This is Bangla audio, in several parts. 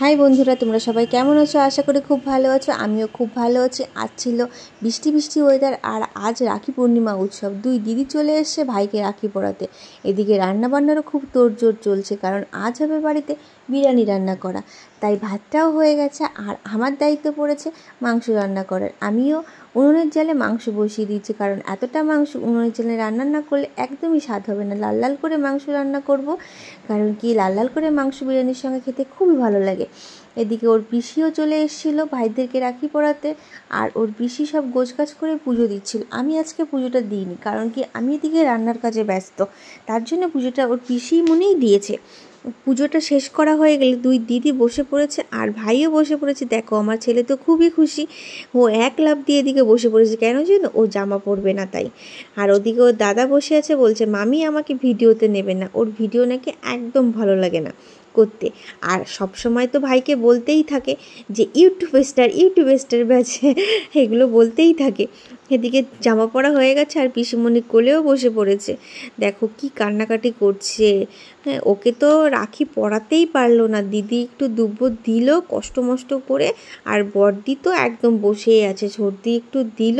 হাই বন্ধুরা, তোমরা সবাই কেমন আছো? আশা করি খুব ভালো আছো। আমিও খুব ভালো আছি। আজ ছিল বৃষ্টি বৃষ্টি ওয়েদার, আর আজ রাখি পূর্ণিমা উৎসব। দুই দিদি চলে এসছে ভাইকে রাখি পরাতে। এদিকে রান্নাবান্নারও খুব তোড়জোড় চলছে, কারণ আজ হবে বাড়িতে বিরিয়ানি রান্না করা। তাই ভাতটাও হয়ে গেছে, আর আমার দায়িত্ব পড়েছে মাংস রান্না করার। আমিও উনুনের জালে মাংস বসিয়ে দিয়েছি, কারণ এতটা মাংস উনুনের জালে রান্না না করলে একদমই স্বাদ হবে না। লাল লাল করে মাংস রান্না করব, কারণ কি লাল লাল করে মাংস বিরিয়ানির সঙ্গে খেতে খুবই ভালো লাগে। এদিকে ওর পিসিও চলে এসেছিলো ভাইদেরকে রাখি পরাতে, আর ওর পিসি সব গোছগাছ করে পুজো দিচ্ছিল। আমি আজকে পুজোটা দিইনি, কারণ কি আমি এদিকে রান্নার কাজে ব্যস্ত। তার জন্য পুজোটা ওর পিসি মনেই দিয়েছে। পুজোটা শেষ করা হয়ে গেলে দুই দিদি বসে পড়েছে, আর ভাইও বসে পড়েছে। দেখো, আমার ছেলে তো খুবই খুশি। ও এক লাফ দিয়ে এদিকে বসে পড়েছে, কেন যেন ও জামা পরবে না তাই। আর ওদিকে ওর দাদা বসে আছে, বলছে মামি আমাকে ভিডিওতে নেবে না, ওর ভিডিও নাকি একদম ভালো লাগে না করতে। আর সব সময় তো ভাইকে বলতেই থাকে যে ইউটিউব স্টার ব্যাচে, এগুলো বলতেই থাকে। এদিকে জামা পরা হয়ে গেছে, আর পিসিমণি কোলেও বসে পড়েছে। দেখো কি কান্নাকাটি করছে। হ্যাঁ, ওকে তো রাখি পরাতেই পারলো না। দিদি একটু দুব্বো দিল কষ্ট মষ্ট করে, আর বড়দি তো একদম বসেই আছে। সর্দি একটু দিল,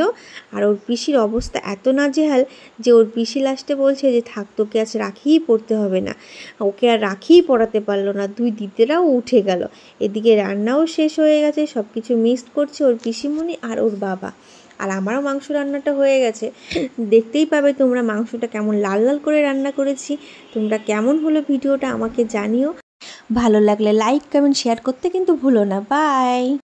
আর ওর পিসির অবস্থা এত নাজেহাল যে ওর পিসি লাস্টে বলছে যে থাক, তোকে আজ রাখিই পরতে হবে না। ওকে আর রাখিই পরাতে পারলো না। দুই দিদিরাও উঠে গেল। এদিকে রান্নাও শেষ হয়ে গেছে, সব কিছু মিক্সড করছে ওর পিসিমণি আর ওর বাবা। আর আমারও মাংস রান্নাটা হয়ে গেছে। দেখতেই পাবে তোমরা মাংসটা কেমন লাল লাল করে রান্না করেছি। তোমরা কেমন হলো ভিডিওটা আমাকে জানিও। ভালো লাগলে লাইক কমেন্ট শেয়ার করতে কিন্তু ভুলো না। বাই।